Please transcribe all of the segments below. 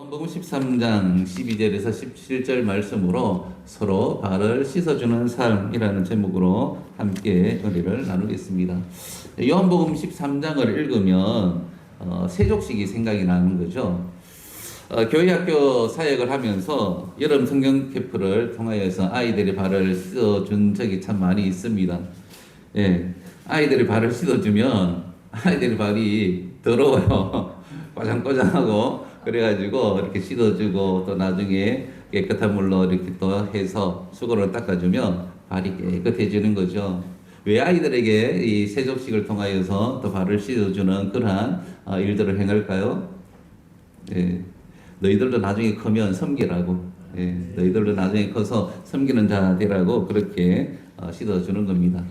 요한복음 13장 12절에서 17절 말씀으로 서로 발을 씻어주는 삶이라는 제목으로 함께 은혜를 나누겠습니다. 요한복음 13장을 읽으면 세족식이 생각이 나는 거죠. 교회학교 사역을 하면서 여름 성경 캠프를 통하여서 아이들의 발을 씻어준 적이 참 많이 있습니다. 예, 아이들의 발을 씻어주면 아이들의 발이 더러워요. 꼬장꼬장하고 그래가지고 이렇게 씻어주고 또 나중에 깨끗한 물로 이렇게 또 해서 수건으로 닦아주면 발이 깨끗해지는 거죠. 왜 아이들에게 이 세족식을 통하여서 또 발을 씻어주는 그러한 일들을 행할까요? 예, 너희들도 나중에 크면 섬기라고. 예, 너희들도 나중에 커서 섬기는 자 되라고 그렇게 씻어주는 겁니다.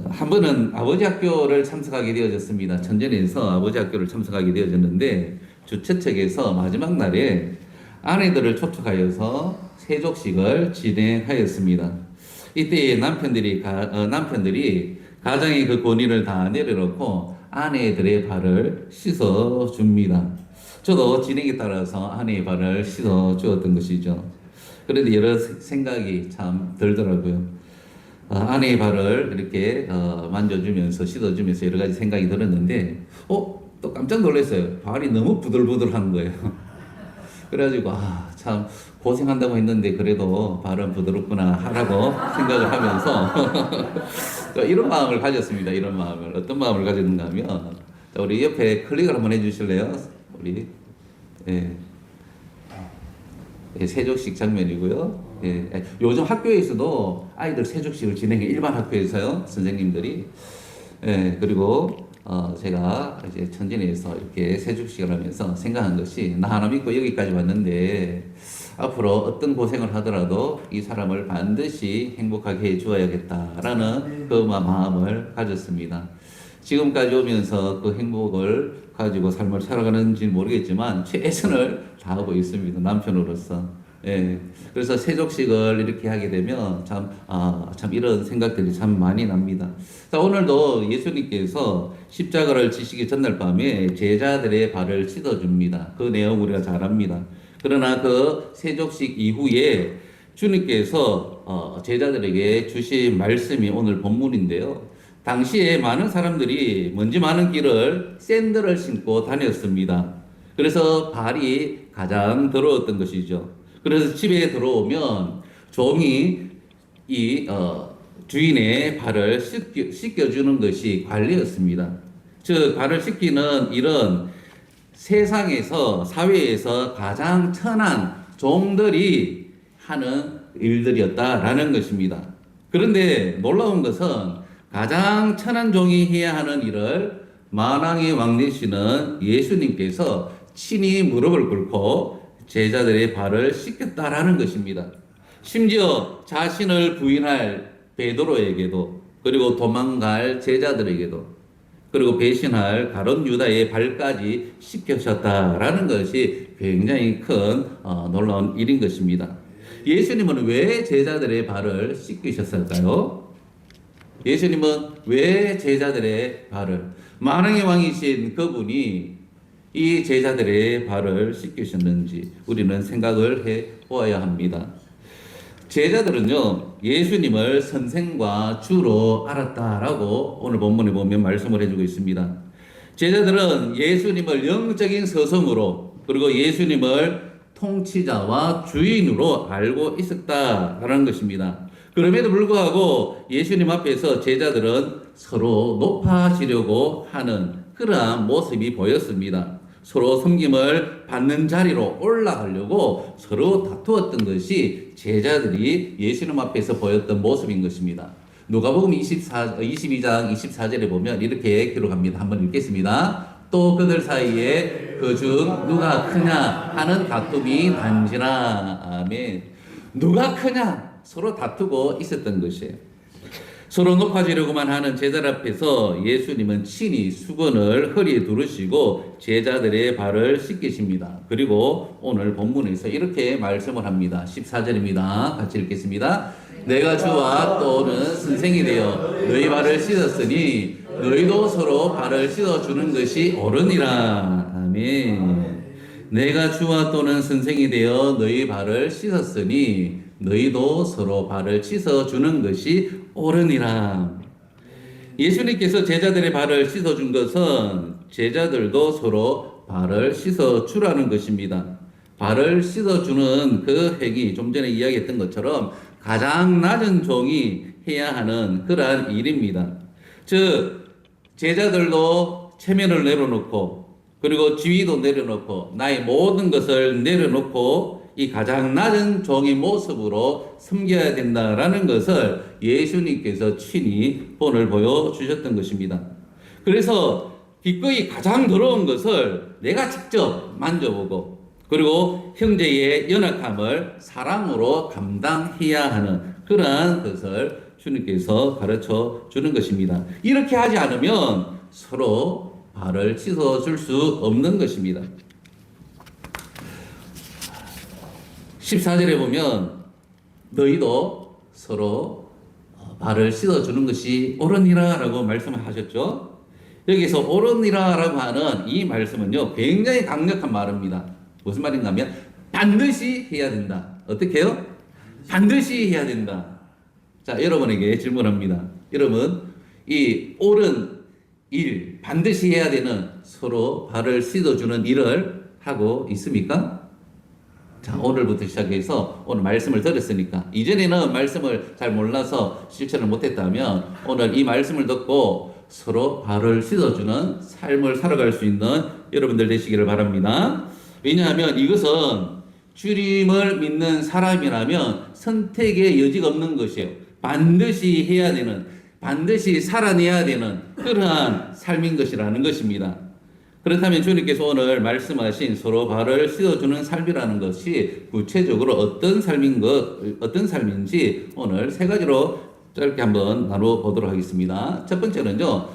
한 번은 아버지 학교를 참석하게 되어졌습니다. 천전에서 아버지 학교를 참석하게 되어졌는데 주최측에서 마지막 날에 아내들을 초청하여서 세족식을 진행하였습니다. 이때 남편들이 가장의 그 권위를 다 내려놓고 아내들의 발을 씻어 줍니다. 저도 진행에 따라서 아내의 발을 씻어 주었던 것이죠. 그런데 여러 생각이 참 들더라고요. 아내의 발을 이렇게 만져주면서 씻어주면서 여러 가지 생각이 들었는데 또 깜짝 놀랐어요. 발이 너무 부들부들한 거예요. 그래가지고 참 고생한다고 했는데 그래도 발은 부드럽구나 하라고 생각을 하면서 이런 마음을 가졌습니다. 이런 마음을 어떤 마음을 가졌는가 하면 우리 옆에 클릭을 한번 해주실래요? 우리 세족식 장면이고요. 예, 요즘 학교에서도 아이들 세족식을 진행해, 일반 학교에서요, 선생님들이. 예, 그리고 제가 이제 천진에서 이렇게 세족식을 하면서 생각한 것이 나 하나 믿고 여기까지 왔는데 앞으로 어떤 고생을 하더라도 이 사람을 반드시 행복하게 해 주어야겠다라는 그 마음을 가졌습니다. 지금까지 오면서 그 행복을 가지고 삶을 살아가는지 모르겠지만 최선을 다하고 있습니다. 남편으로서. 예. 그래서 세족식을 이렇게 하게 되면 참 이런 생각들이 참 많이 납니다. 자, 오늘도 예수님께서 십자가를 지시기 전날 밤에 제자들의 발을 씻어줍니다. 그 내용 우리가 잘 압니다. 그러나 그 세족식 이후에 주님께서 제자들에게 주신 말씀이 오늘 본문인데요. 당시에 많은 사람들이 먼지 많은 길을 샌들을 신고 다녔습니다. 그래서 발이 가장 더러웠던 것이죠. 그래서 집에 들어오면 종이 주인의 발을 씻겨주는 것이 관리였습니다. 즉 발을 씻기는 일은 세상에서 사회에서 가장 천한 종들이 하는 일들이었다라는 것입니다. 그런데 놀라운 것은 가장 천한 종이 해야 하는 일을 만왕의 왕 되시는 예수님께서 친히 무릎을 꿇고 제자들의 발을 씻겼다라는 것입니다. 심지어 자신을 부인할 베드로에게도 그리고 도망갈 제자들에게도 그리고 배신할 가룟 유다의 발까지 씻겨셨다라는 것이 굉장히 큰 놀라운 일인 것입니다. 예수님은 왜 제자들의 발을 씻기셨을까요? 예수님은 왜 제자들의 발을 만왕의 왕이신 그분이 이 제자들의 발을 씻기셨는지 우리는 생각을 해 보아야 합니다. 제자들은요, 예수님을 선생과 주로 알았다라고 오늘 본문에 보면 말씀을 해주고 있습니다. 제자들은 예수님을 영적인 스승으로 그리고 예수님을 통치자와 주인으로 알고 있었다라는 것입니다. 그럼에도 불구하고 예수님 앞에서 제자들은 서로 높아지려고 하는 그러한 모습이 보였습니다. 서로 섬김을 받는 자리로 올라가려고 서로 다투었던 것이 제자들이 예수님 앞에서 보였던 모습인 것입니다. 누가복음 22장 24절에 보면 이렇게 기록합니다. 한번 읽겠습니다. 또 그들 사이에 그 중 누가 크냐 하는 다툼이 난지라. 아멘. 누가 크냐 서로 다투고 있었던 것이에요. 서로 높아지려고만 하는 제자들 앞에서 예수님은 친히 수건을 허리에 두르시고 제자들의 발을 씻기십니다. 그리고 오늘 본문에서 이렇게 말씀을 합니다. 14절입니다. 같이 읽겠습니다. 내가 주와 또는 선생이 되어 너희 발을 씻었으니 너희도 서로 발을 씻어주는 것이 옳으니라. 아멘. 내가 주와 또는 선생이 되어 너희 발을 씻었으니 너희도 서로 발을 씻어주는 것이 옳으니라. 예수님께서 제자들의 발을 씻어준 것은 제자들도 서로 발을 씻어주라는 것입니다. 발을 씻어주는 그 행위, 좀 전에 이야기했던 것처럼 가장 낮은 종이 해야 하는 그러한 일입니다. 즉, 제자들도 체면을 내려놓고 그리고 지위도 내려놓고 나의 모든 것을 내려놓고 이 가장 낮은 종의 모습으로 섬겨야 된다라는 것을 예수님께서 친히 본을 보여주셨던 것입니다. 그래서 기꺼이 가장 더러운 것을 내가 직접 만져보고 그리고 형제의 연약함을 사랑으로 감당해야 하는 그러한 것을 주님께서 가르쳐 주는 것입니다. 이렇게 하지 않으면 서로 발을 씻어줄 수 없는 것입니다. 14절에 보면 너희도 서로 발을 씻어주는 것이 옳으니라 라고 말씀을 하셨죠. 여기서 옳으니라 라고 하는 이 말씀은요 굉장히 강력한 말입니다. 무슨 말인가 하면 반드시 해야 된다. 어떻게 해요? 반드시 해야 된다. 자, 여러분에게 질문합니다. 여러분, 이 옳은 일, 반드시 해야 되는 서로 발을 씻어주는 일을 하고 있습니까? 자, 오늘부터 시작해서 오늘 말씀을 들었으니까 이전에는 말씀을 잘 몰라서 실천을 못했다면 오늘 이 말씀을 듣고 서로 발을 씻어주는 삶을 살아갈 수 있는 여러분들 되시기를 바랍니다. 왜냐하면 이것은 주님을 믿는 사람이라면 선택의 여지가 없는 것이에요. 반드시 해야 되는, 반드시 살아내야 되는 그러한 삶인 것이라는 것입니다. 그렇다면 주님께서 오늘 말씀하신 서로 발을 씻어주는 삶이라는 것이 구체적으로 어떤 삶인지 오늘 세 가지로 짧게 한번 나눠보도록 하겠습니다. 첫 번째는요,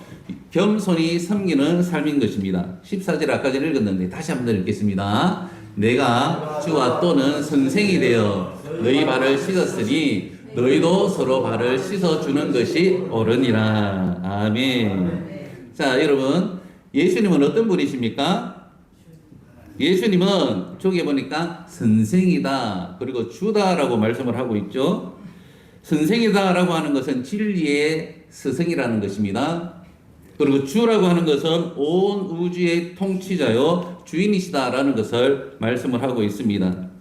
겸손히 섬기는 삶인 것입니다. 14절 아까 전에 읽었는데 다시 한번 읽겠습니다. 내가 주와 또는 선생이 되어 너희 발을 씻었으니 너희도 서로 발을 씻어주는 것이 옳으니라. 아멘. 자, 여러분, 예수님은 어떤 분이십니까? 예수님은 저기 보니까 선생이다 그리고 주다라고 말씀을 하고 있죠. 선생이다라고 하는 것은 진리의 스승이라는 것입니다. 그리고 주라고 하는 것은 온 우주의 통치자요 주인이시다라는 것을 말씀을 하고 있습니다.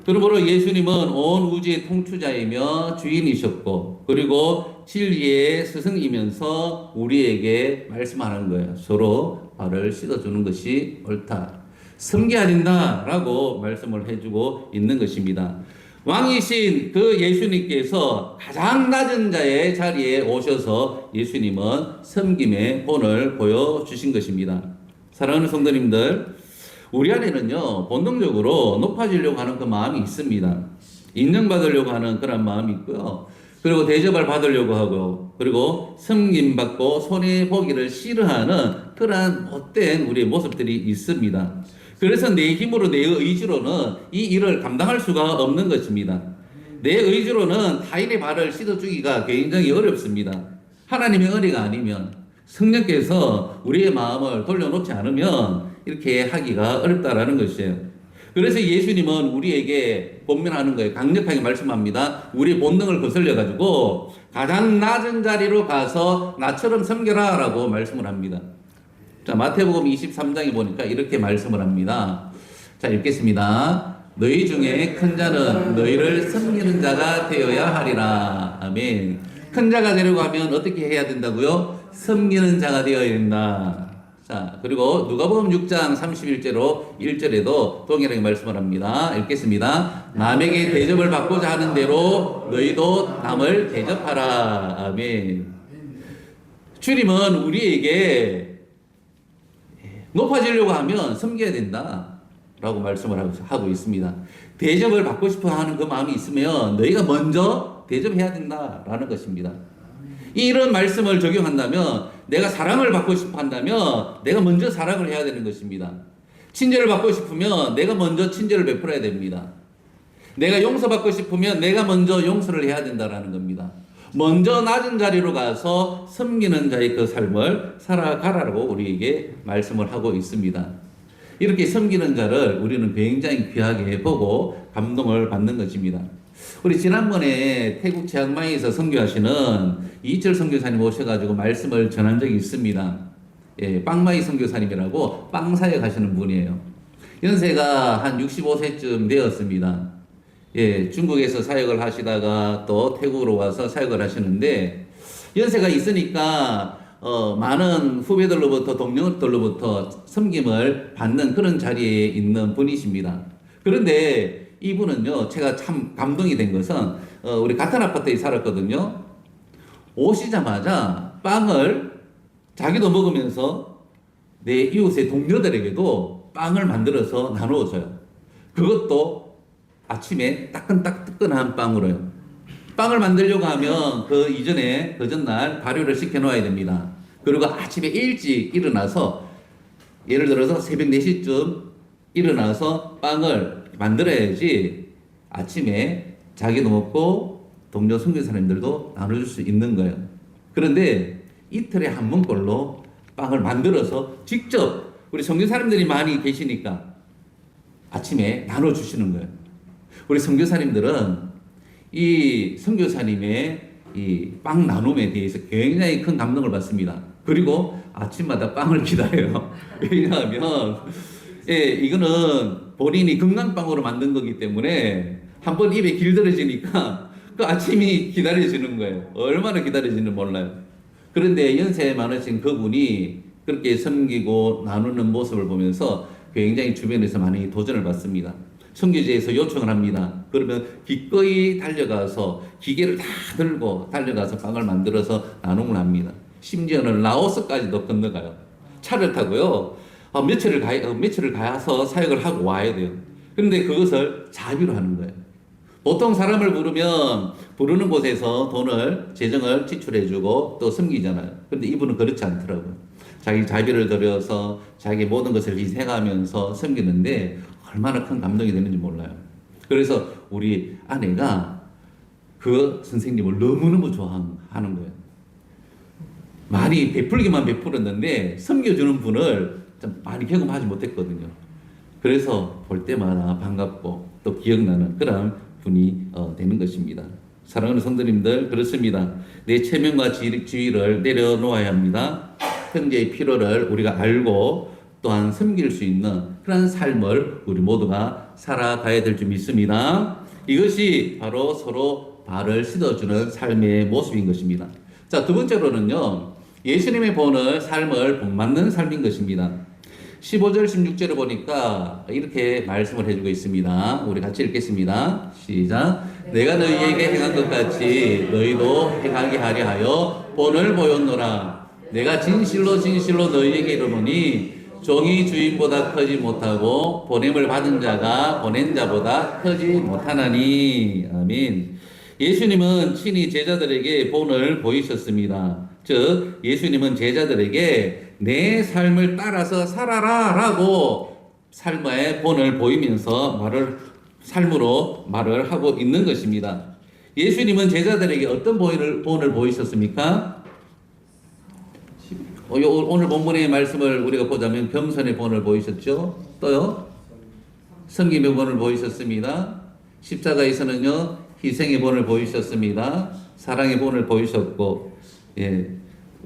그러므로 예수님은 온 우주의 통치자이며 주인이셨고 그리고 진리의 스승이면서 우리에게 말씀하는 거예요. 서로 발을 씻어주는 것이 옳다. 섬겨야 된다라고 말씀을 해주고 있는 것입니다. 왕이신 그 예수님께서 가장 낮은 자의 자리에 오셔서 예수님은 섬김의 본을 보여주신 것입니다. 사랑하는 성도님들, 우리 안에는요 본능적으로 높아지려고 하는 그 마음이 있습니다. 인정받으려고 하는 그런 마음이 있고요. 그리고 대접을 받으려고 하고 그리고 섬김받고 손해보기를 싫어하는 그러한 못된 우리의 모습들이 있습니다. 그래서 내 힘으로 내 의지로는 이 일을 감당할 수가 없는 것입니다. 내 의지로는 타인의 발을 씻어주기가 굉장히 어렵습니다. 하나님의 은혜가 아니면 성령께서 우리의 마음을 돌려놓지 않으면 이렇게 하기가 어렵다라는 것이에요. 그래서 예수님은 우리에게 권면하는 거예요. 강력하게 말씀합니다. 우리 본능을 거슬려 가지고 가장 낮은 자리로 가서 나처럼 섬겨라 라고 말씀을 합니다. 자, 마태복음 23장에 보니까 이렇게 말씀을 합니다. 자, 읽겠습니다. 너희 중에 큰 자는 너희를 섬기는 자가 되어야 하리라. 아멘. 큰 자가 되려고 하면 어떻게 해야 된다고요? 섬기는 자가 되어야 된다. 자, 그리고 누가복음 6장 31절로 1절에도 동일하게 말씀을 합니다. 읽겠습니다. 남에게 대접을 받고자 하는 대로 너희도 남을 대접하라. 아멘. 주님은 우리에게 높아지려고 하면 섬겨야 된다 라고 말씀을 하고 있습니다. 대접을 받고 싶어 하는 그 마음이 있으면 너희가 먼저 대접해야 된다라는 것입니다. 이런 말씀을 적용한다면 내가 사랑을 받고 싶어 한다면 내가 먼저 사랑을 해야 되는 것입니다. 친절을 받고 싶으면 내가 먼저 친절을 베풀어야 됩니다. 내가 용서받고 싶으면 내가 먼저 용서를 해야 된다라는 겁니다. 먼저 낮은 자리로 가서 섬기는 자의 그 삶을 살아가라고 우리에게 말씀을 하고 있습니다. 이렇게 섬기는 자를 우리는 굉장히 귀하게 보고 감동을 받는 것입니다. 우리 지난번에 태국 치앙마이에서 선교하시는 이철 선교사님 오셔가지고 말씀을 전한 적이 있습니다. 예, 빵마이 선교사님이라고 빵 사역 하시는 분이에요. 연세가 한 65세쯤 되었습니다. 예, 중국에서 사역을 하시다가 또 태국으로 와서 사역을 하시는데 연세가 있으니까 많은 후배들로부터 동료들로부터 섬김을 받는 그런 자리에 있는 분이십니다. 그런데 이분은요, 제가 참 감동이 된 것은 우리 같은 아파트에 살았거든요. 오시자마자 빵을 자기도 먹으면서 내 이웃의 동료들에게도 빵을 만들어서 나누어 줘요. 그것도 아침에 따끈따끈한 빵으로요. 빵을 만들려고 하면 그 이전에 그 전날 발효를 시켜 놓아야 됩니다. 그리고 아침에 일찍 일어나서 예를 들어서 새벽 4시쯤 일어나서 빵을 만들어야지 아침에 자기도 먹고 동료 선교사님들도 나눠줄 수 있는 거예요. 그런데 이틀에 한 번꼴로 빵을 만들어서 직접 우리 선교사님들이 많이 계시니까 아침에 나눠주시는 거예요. 우리 선교사님들은 이 선교사님의 이 빵 나눔에 대해서 굉장히 큰 감동을 받습니다. 그리고 아침마다 빵을 기다려요. 왜냐하면 이거는 본인이 건강빵으로 만든 거기 때문에 한번 입에 길들여지니까 그 아침이 기다려지는 거예요. 얼마나 기다려지는지 몰라요. 그런데 연세 많으신 그분이 그렇게 섬기고 나누는 모습을 보면서 굉장히 주변에서 많이 도전을 받습니다. 선교지에서 요청을 합니다. 그러면 기꺼이 달려가서 기계를 다 들고 달려가서 빵을 만들어서 나눔을 합니다. 심지어는 라오스까지도 건너가요. 차를 타고요. 며칠을 가서 사역을 하고 와야 돼요. 그런데 그것을 자비로 하는 거예요. 보통 사람을 부르는 곳에서 재정을 지출해주고 또 섬기잖아요. 그런데 이분은 그렇지 않더라고요. 자기 자비를 들여서 자기 모든 것을 희생하면서 섬기는데 얼마나 큰 감동이 되는지 몰라요. 그래서 우리 아내가 그 선생님을 너무너무 좋아하는 거예요. 많이 베풀기만 베풀었는데 섬겨주는 분을 좀 많이 경험하지 못했거든요. 그래서 볼 때마다 반갑고 또 기억나는 그런 분이 되는 것입니다. 사랑하는 성도님들, 그렇습니다. 내 체면과 지위를 내려놓아야 합니다. 형제의 필요를 우리가 알고 또한 섬길 수 있는 그런 삶을 우리 모두가 살아가야 될 줄 믿습니다. 이것이 바로 서로 발을 씻어주는 삶의 모습인 것입니다. 자, 두 번째로는요, 예수님의 본을 삶을 본받는 삶인 것입니다. 15절, 16절을 보니까 이렇게 말씀을 해주고 있습니다. 우리 같이 읽겠습니다. 시작. 내가 너희에게 행한 것 같이 너희도 행하게 하려 하여 본을 보였노라. 내가 진실로 너희에게 이르노니 종이 주인보다 크지 못하고 보냄을 받은 자가 보낸 자보다 크지 못하나니. 아멘. 예수님은 친히 제자들에게 본을 보이셨습니다. 즉 예수님은 제자들에게 내 삶을 따라서 살아라 라고 삶의 본을 보이면서 삶으로 말을 하고 있는 것입니다. 예수님은 제자들에게 어떤 본을 보이셨습니까? 오늘 본문의 말씀을 우리가 보자면 겸손의 본을 보이셨죠? 또요? 섬김의 본을 보이셨습니다. 십자가에서는요, 희생의 본을 보이셨습니다. 사랑의 본을 보이셨고,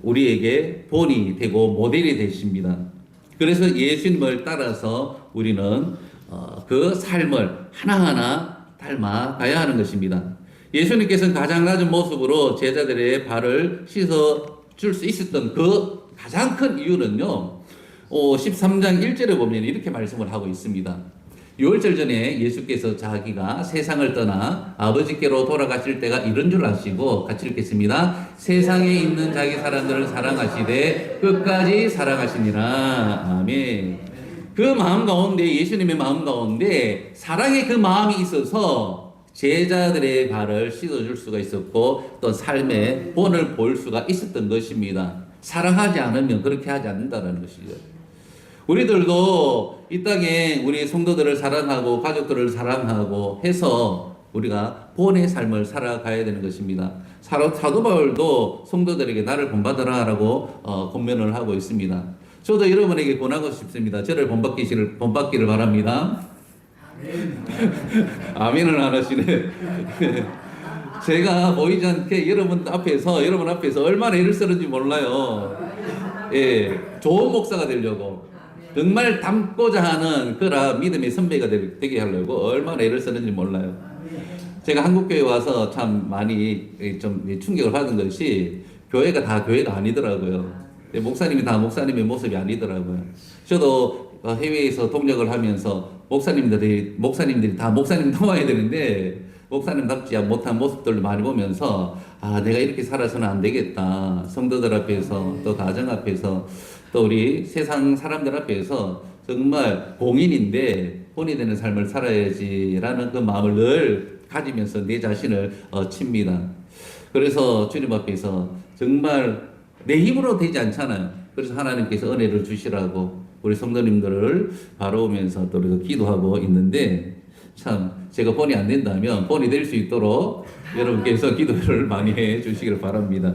우리에게 본이 되고 모델이 되십니다. 그래서 예수님을 따라서 우리는 그 삶을 하나하나 닮아가야 하는 것입니다. 예수님께서는 가장 낮은 모습으로 제자들의 발을 씻어 줄 수 있었던 그 가장 큰 이유는요, 13장 1절에 보면 이렇게 말씀을 하고 있습니다. 6월절 전에 예수께서 자기가 세상을 떠나 아버지께로 돌아가실 때가 이런 줄 아시고, 같이 읽겠습니다. 세상에 있는 자기 사람들을 사랑하시되 끝까지 사랑하시니라. 아멘. 그 마음 가운데, 예수님의 마음 가운데 사랑의 그 마음이 있어서 제자들의 발을 씻어줄 수가 있었고 또 삶의 본을 볼 수가 있었던 것입니다. 사랑하지 않으면 그렇게 하지 않는다는 것이죠. 우리들도 이 땅에 우리 성도들을 사랑하고 가족들을 사랑하고 해서 우리가 본의 삶을 살아가야 되는 것입니다. 사도 바울도 성도들에게 나를 본받으라 라고 권면을 하고 있습니다. 저도 여러분에게 권하고 싶습니다. 저를 본받기를 바랍니다. 아멘을 안 하시네. 제가 보이지 않게 여러분 앞에서 얼마나 애를 쓰는지 몰라요. 예, 좋은 목사가 되려고. 정말 닮고자 하는 그런 믿음의 선배가 되게 하려고 얼마나 애를 쓰는지 몰라요. 제가 한국교회 와서 참 많이 좀 충격을 받은 것이 교회가 다 교회가 아니더라고요. 목사님이 다 목사님의 모습이 아니더라고요. 저도 해외에서 동력을 하면서 목사님들이 다 목사님 나와야 되는데 목사님답지 못한 모습들을 많이 보면서 아, 내가 이렇게 살아서는 안 되겠다. 성도들 앞에서 또 가정 앞에서 또 우리 세상 사람들 앞에서 정말 공인인데 본이 되는 삶을 살아야지라는 그 마음을 늘 가지면서 내 자신을 칩니다. 그래서 주님 앞에서 정말 내 힘으로 되지 않잖아요. 그래서 하나님께서 은혜를 주시라고 우리 성도님들을 바라보면서 또 우리가 기도하고 있는데 참 제가 본이 안 된다면 본이 될 수 있도록 여러분께서 기도를 많이 해 주시기를 바랍니다.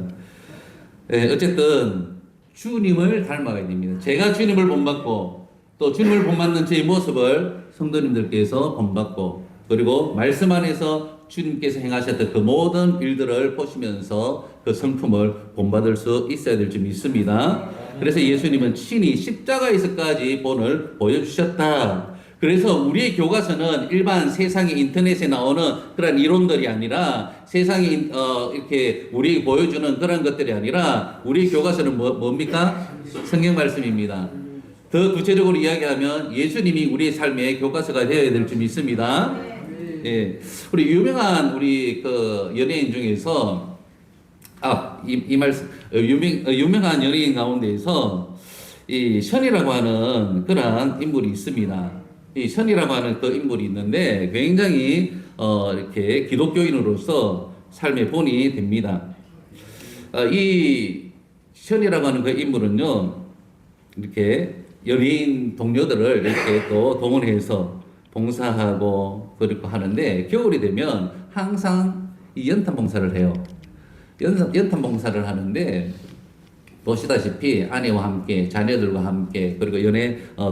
네, 어쨌든 주님을 닮아가야 됩니다. 제가 주님을 본받고 또 주님을 본받는 제 모습을 성도님들께서 본받고 그리고 말씀 안에서 주님께서 행하셨던 그 모든 일들을 보시면서 그 성품을 본받을 수 있어야 될 줄 믿습니다. 그래서 예수님은 친히 십자가에서까지 본을 보여주셨다. 그래서 우리의 교과서는 일반 세상의 인터넷에 나오는 그런 이론들이 아니라 세상에 이렇게 우리에게 보여주는 그런 것들이 아니라 우리의 교과서는 뭡니까? 성경 말씀입니다. 더 구체적으로 이야기하면 예수님이 우리의 삶의 교과서가 되어야 될 줄 믿습니다. 예, 우리 유명한 그 연예인 중에서 이 말씀 유명한 연예인 가운데에서 이 션이라고 하는 그러한 인물이 있습니다. 이 션이라고 하는 그 인물이 있는데 굉장히 이렇게 기독교인으로서 삶의 본이 됩니다. 이 션이라고 하는 그 인물은요 이렇게 연예인 동료들을 이렇게 또 동원해서 봉사하고 그리고 하는데 겨울이 되면 항상 이 연탄 봉사를 해요. 연탄 봉사를 하는데 보시다시피 아내와 함께 자녀들과 함께 그리고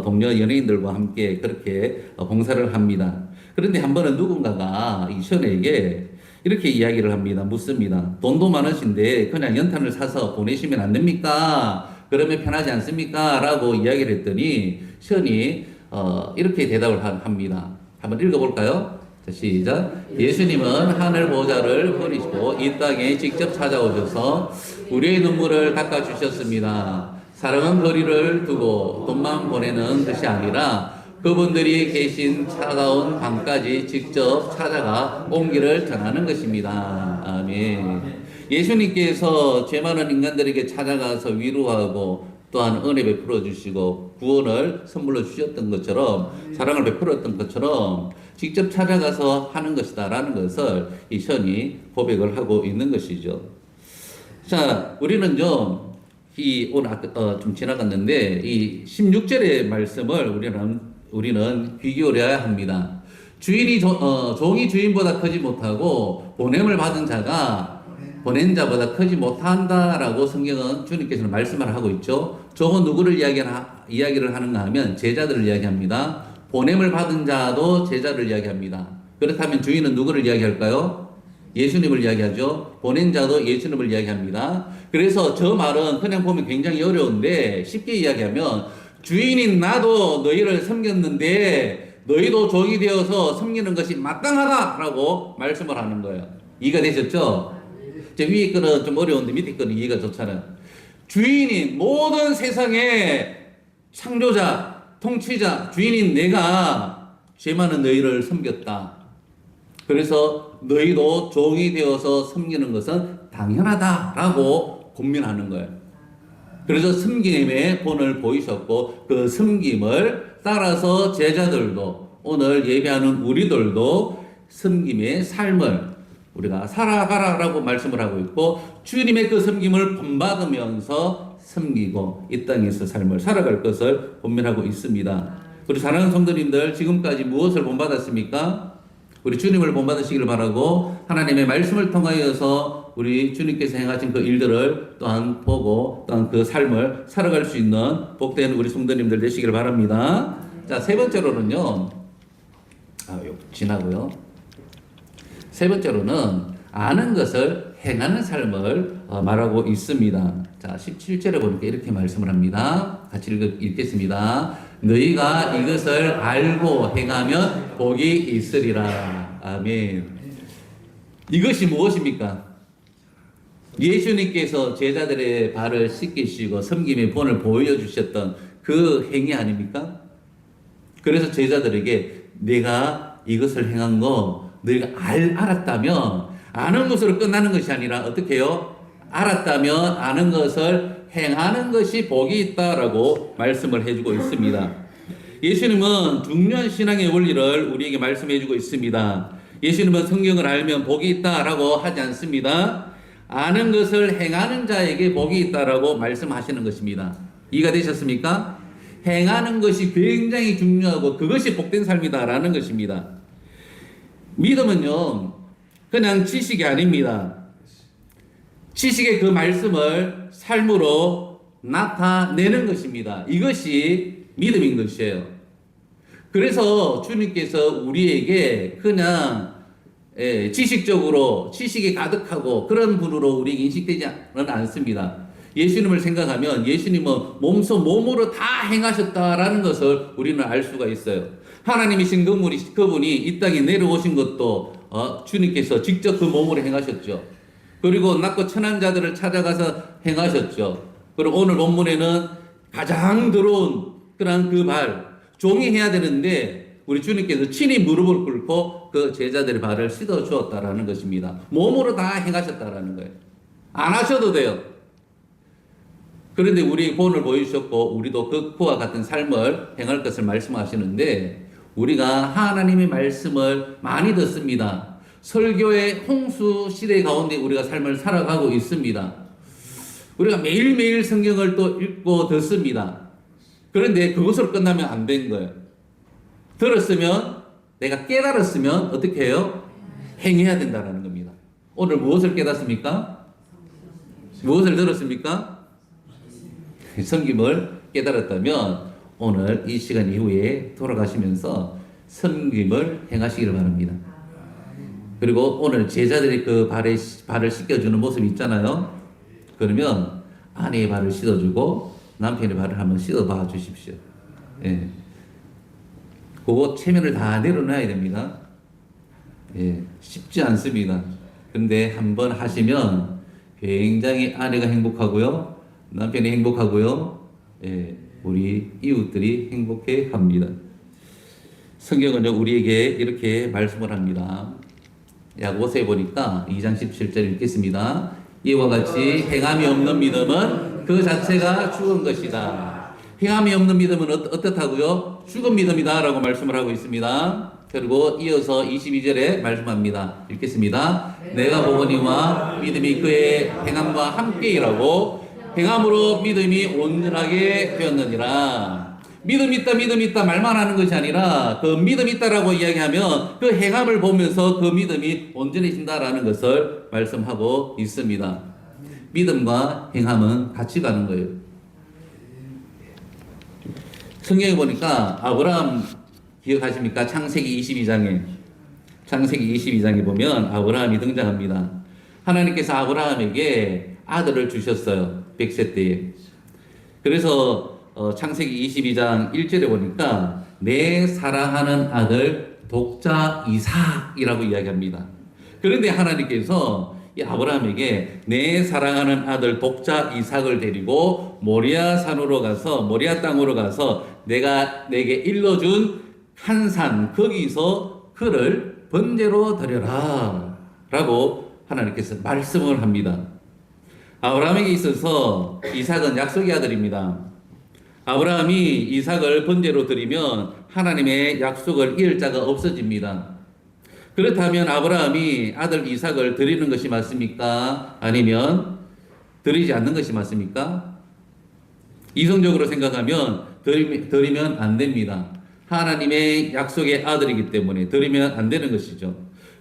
동료 연예인들과 함께 그렇게 봉사를 합니다. 그런데 한 번은 누군가가 이 션에게 이렇게 이야기를 합니다. 묻습니다. 돈도 많으신데 그냥 연탄을 사서 보내시면 안 됩니까? 그러면 편하지 않습니까? 라고 이야기를 했더니 션이 이렇게 대답을 합니다. 한번 읽어볼까요? 자, 시작. 예수님은 하늘 보좌를 버리시고 이 땅에 직접 찾아오셔서 우리의 눈물을 닦아주셨습니다. 사랑은 거리를 두고 돈만 보내는 것이 아니라 그분들이 계신 차가운 방까지 직접 찾아가 온기를 전하는 것입니다. 아멘. 예수님께서 죄 많은 인간들에게 찾아가서 위로하고 또한 은혜 베풀어 주시고 구원을 선물로 주셨던 것처럼 사랑을 베풀었던 것처럼 직접 찾아가서 하는 것이다라는 것을 이 션이 고백을 하고 있는 것이죠. 자, 우리는 오늘 좀 지나갔는데 이 16절의 말씀을 우리는 귀 기울여야 합니다. 종이 주인보다 크지 못하고 보냄을 받은 자가 보낸 자보다 크지 못한다라고 성경은 주님께서는 말씀을 하고 있죠. 저건 누구를 이야기를 하는가 하면 제자들을 이야기합니다. 보냄을 받은 자도 제자를 이야기합니다. 그렇다면 주인은 누구를 이야기할까요? 예수님을 이야기하죠. 보낸 자도 예수님을 이야기합니다. 그래서 저 말은 그냥 보면 굉장히 어려운데 쉽게 이야기하면 주인인 나도 너희를 섬겼는데 너희도 종이 되어서 섬기는 것이 마땅하다라고 말씀을 하는 거예요. 이해가 되셨죠? 제 위에 거는 좀 어려운데 밑에 거는 이해가 좋잖아요. 주인인 모든 세상의 창조자, 통치자, 주인인 내가 죄 많은 너희를 섬겼다. 그래서 너희도 종이 되어서 섬기는 것은 당연하다라고 권면하는 거예요. 그래서 섬김의 본을 보이셨고 그 섬김을 따라서 제자들도 오늘 예배하는 우리들도 섬김의 삶을 우리가 살아가라라고 말씀을 하고 있고 주님의 그 섬김을 본받으면서 섬기고 이 땅에서 삶을 살아갈 것을 권면하고 있습니다. 우리 사랑하는 성도님들 지금까지 무엇을 본받았습니까? 우리 주님을 본받으시기를 바라고 하나님의 말씀을 통하여서 우리 주님께서 행하신 그 일들을 또한 보고 또한 그 삶을 살아갈 수 있는 복된 우리 성도님들 되시길 바랍니다. 자, 세 번째로는요. 지나고요. 세 번째로는 아는 것을 행하는 삶을 말하고 있습니다. 자, 17절에 보니까 이렇게 말씀을 합니다. 같이 읽겠습니다. 너희가 이것을 알고 행하면 복이 있으리라. 아멘. 이것이 무엇입니까? 예수님께서 제자들의 발을 씻기시고 섬김의 본을 보여주셨던 그 행위 아닙니까? 그래서 제자들에게 내가 이것을 행한 거 너희가 알았다면 아는 것으로 끝나는 것이 아니라 어떻게 해요? 알았다면 아는 것을 행하는 것이 복이 있다라고 말씀을 해주고 있습니다. 예수님은 중요한 신앙의 원리를 우리에게 말씀해 주고 있습니다. 예수님은 성경을 알면 복이 있다라고 하지 않습니다. 아는 것을 행하는 자에게 복이 있다라고 말씀하시는 것입니다. 이해가 되셨습니까? 행하는 것이 굉장히 중요하고 그것이 복된 삶이다라는 것입니다. 믿음은요, 그냥 지식이 아닙니다. 지식의 그 말씀을 삶으로 나타내는 것입니다. 이것이 믿음인 것이에요. 그래서 주님께서 우리에게 그냥 지식적으로 지식이 가득하고 그런 분으로 우리에게 인식되지는 않습니다. 예수님을 생각하면 예수님은 몸으로 다 행하셨다라는 것을 우리는 알 수가 있어요. 하나님이신 그분이 이 땅에 내려오신 것도 주님께서 직접 그 몸으로 행하셨죠. 그리고 낮고 천한 자들을 찾아가서 행하셨죠. 그리고 오늘 본문에는 가장 더러운 그런 그 종이 해야 되는데 우리 주님께서 친히 무릎을 꿇고 그 제자들의 발을 씻어 주었다라는 것입니다. 몸으로 다 행하셨다라는 거예요. 안 하셔도 돼요. 그런데 우리 본을 보여주셨고 우리도 그와 같은 삶을 행할 것을 말씀하시는데 우리가 하나님의 말씀을 많이 듣습니다. 설교의 홍수 시대 가운데 우리가 삶을 살아가고 있습니다. 우리가 매일매일 성경을 또 읽고 듣습니다. 그런데 그것으로 끝나면 안 된 거예요. 들었으면 내가 깨달았으면 어떻게 해요? 행해야 된다는 겁니다. 오늘 무엇을 깨닫습니까? 무엇을 들었습니까? 섬김을 깨달았다면 오늘 이 시간 이후에 돌아가시면서 섬김을 행하시기를 바랍니다. 그리고 오늘 제자들이 그 발을 씻겨주는 모습이 있잖아요. 그러면 아내의 발을 씻어주고 남편의 발을 한번 씻어봐 주십시오. 예. 그거 체면을 다 내려놔야 됩니다. 예. 쉽지 않습니다. 근데 한번 하시면 굉장히 아내가 행복하고요. 남편이 행복하고요. 예. 우리 이웃들이 행복해 합니다. 성경은 우리에게 이렇게 말씀을 합니다. 야고보서에 보니까 2장 17절 읽겠습니다. 이와 같이 행함이 없는 믿음은 그 자체가 죽은 것이다. 행함이 없는 믿음은 어떻다고요? 죽은 믿음이다 라고 말씀을 하고 있습니다. 그리고 이어서 22절에 말씀합니다. 읽겠습니다. 내가 보거니와 믿음이 그의 행함과 함께 일하고 행함으로 믿음이 온전하게 되었느니라. 믿음 있다 말만 하는 것이 아니라 그 믿음 있다라고 이야기하면 그 행함을 보면서 그 믿음이 온전해진다라는 것을 말씀하고 있습니다. 믿음과 행함은 같이 가는 거예요. 성경에 보니까 아브라함 기억하십니까? 창세기 22장에 보면 아브라함이 등장합니다. 하나님께서 아브라함에게 아들을 주셨어요. 100세 때에. 그래서 창세기 22장 1절에 보니까 내 사랑하는 아들 독자 이삭이라고 이야기합니다. 그런데 하나님께서 이 아브라함에게 내 사랑하는 아들 독자 이삭을 데리고 모리아 땅으로 가서 내가 내게 일러준 한 산 거기서 그를 번제로 드려라 라고 하나님께서 말씀을 합니다. 아브라함에게 있어서 이삭은 약속의 아들입니다. 아브라함이 이삭을 번제로 드리면 하나님의 약속을 이을 자가 없어집니다. 그렇다면 아브라함이 아들 이삭을 드리는 것이 맞습니까? 아니면 드리지 않는 것이 맞습니까? 이성적으로 생각하면 드리면 안 됩니다. 하나님의 약속의 아들이기 때문에 드리면 안 되는 것이죠.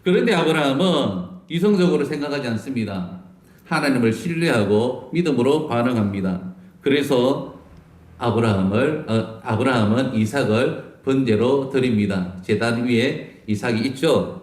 그런데 아브라함은 이성적으로 생각하지 않습니다. 하나님을 신뢰하고 믿음으로 반응합니다. 그래서 아브라함은 이삭을 번제로 드립니다. 제단 위에 이삭이 있죠.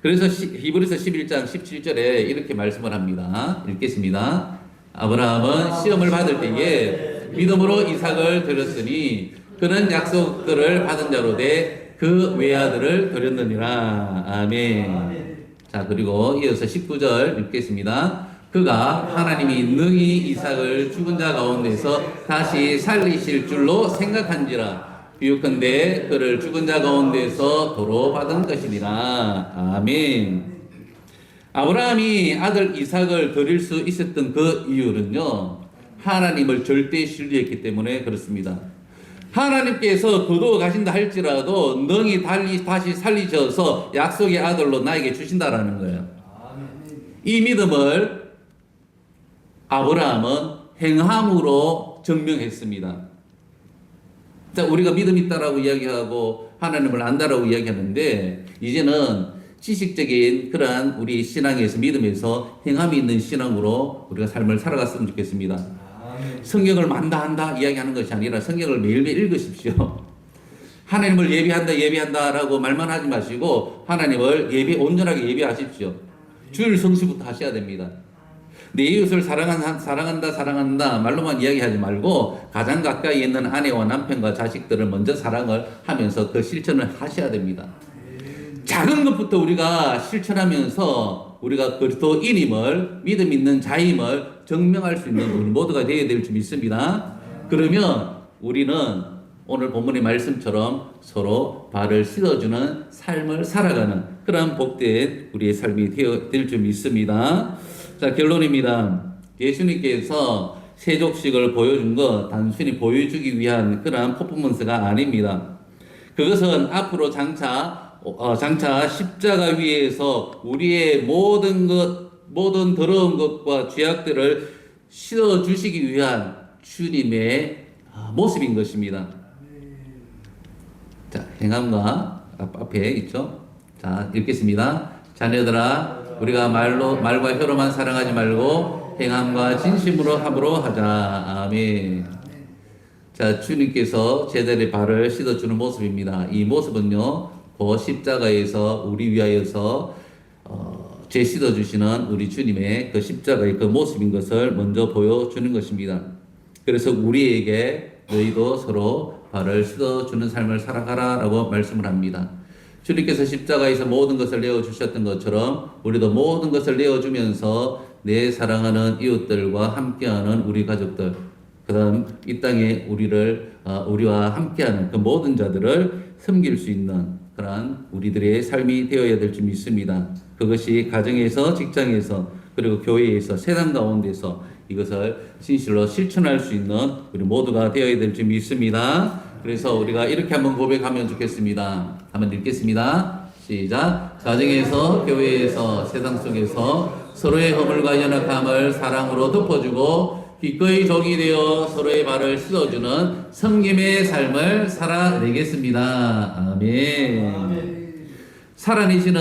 그래서 히브리서 11장 17절에 이렇게 말씀을 합니다. 읽겠습니다. 아브라함은 시험을 받을 때에 믿음으로 이삭을 드렸으니 그는 약속들을 받은 자로 돼 그 외아들을 드렸느니라. 아멘. 자, 그리고 이어서 19절 읽겠습니다. 그가 하나님이 능히 이삭을 죽은 자 가운데서 다시 살리실 줄로 생각한지라. 비유컨대 그를 죽은 자 가운데서 도로 받은 것이니라. 아멘. 아브라함이 아들 이삭을 드릴 수 있었던 그 이유는요, 하나님을 절대 신뢰했기 때문에 그렇습니다. 하나님께서 거두어 가신다 할지라도 능히 다시 살리셔서 약속의 아들로 나에게 주신다라는 거예요. 이 믿음을 아브라함은 행함으로 증명했습니다. 자, 우리가 믿음 있다라고 이야기하고 하나님을 안다라고 이야기하는데, 이제는 지식적인 그러한 우리 신앙에서, 믿음에서 행함이 있는 신앙으로 우리가 삶을 살아갔으면 좋겠습니다. 성경을 만다 이야기하는 것이 아니라 성경을 매일매일 읽으십시오. 하나님을 예배한다라고 말만 하지 마시고 하나님을 온전하게 예배하십시오. 주일 성수부터 하셔야 됩니다. 내 이웃을 사랑한다 말로만 이야기하지 말고 가장 가까이 있는 아내와 남편과 자식들을 먼저 사랑을 하면서 그 실천을 하셔야 됩니다. 작은 것부터 우리가 실천하면서 우리가 그리스도인임을, 믿음 있는 자임을 증명할 수 있는 우리 모두가 되어야 될 줄 믿습니다. 그러면 우리는 오늘 본문의 말씀처럼 서로 발을 씻어주는 삶을 살아가는 그런 복된 우리의 삶이 될 줄 믿습니다. 자, 결론입니다. 예수님께서 세족식을 보여준 것 단순히 보여주기 위한 그런 퍼포먼스가 아닙니다. 그것은 앞으로 장차 십자가 위에서 우리의 모든 더러운 것과 죄악들을 씻어 주시기 위한 주님의 모습인 것입니다. 자, 행함과 앞에 있죠. 자, 읽겠습니다. 자녀들아, 우리가 말과 혀로만 사랑하지 말고 행함과 진심으로 함으로 하자. 아멘. 자, 주님께서 제자들의 발을 씻어주는 모습입니다. 이 모습은요, 그 십자가에서 우리 위하여서 죄 씻어주시는 우리 주님의 그 십자가의 그 모습인 것을 먼저 보여주는 것입니다. 그래서 우리에게 너희도 서로 발을 씻어주는 삶을 살아가라라고 말씀을 합니다. 주님께서 십자가에서 모든 것을 내어주셨던 것처럼 우리도 모든 것을 내어주면서 내 사랑하는 이웃들과 함께하는 우리 가족들, 그 다음 이 땅에 우리와 함께하는 그 모든 자들을 섬길 수 있는 그러한 우리들의 삶이 되어야 될 줄 믿습니다. 그것이 가정에서, 직장에서, 그리고 교회에서, 세상 가운데서 이것을 진실로 실천할 수 있는 우리 모두가 되어야 될 줄 믿습니다. 그래서 우리가 이렇게 한번 고백하면 좋겠습니다. 한번 읽겠습니다. 시작. 가정에서, 교회에서, 세상 속에서 서로의 허물과 연약함을 사랑으로 덮어주고 기꺼이 종이 되어 서로의 발을 씻어주는 섬김의 삶을 살아내겠습니다. 아멘. 살아내시는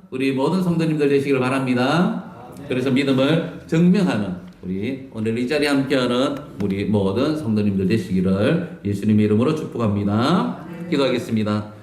우리 모든 성도님들 되시길 바랍니다. 그래서 믿음을 증명하는 우리 오늘 이 자리에 함께하는 우리 모든 성도님들 되시기를 예수님의 이름으로 축복합니다. 기도하겠습니다.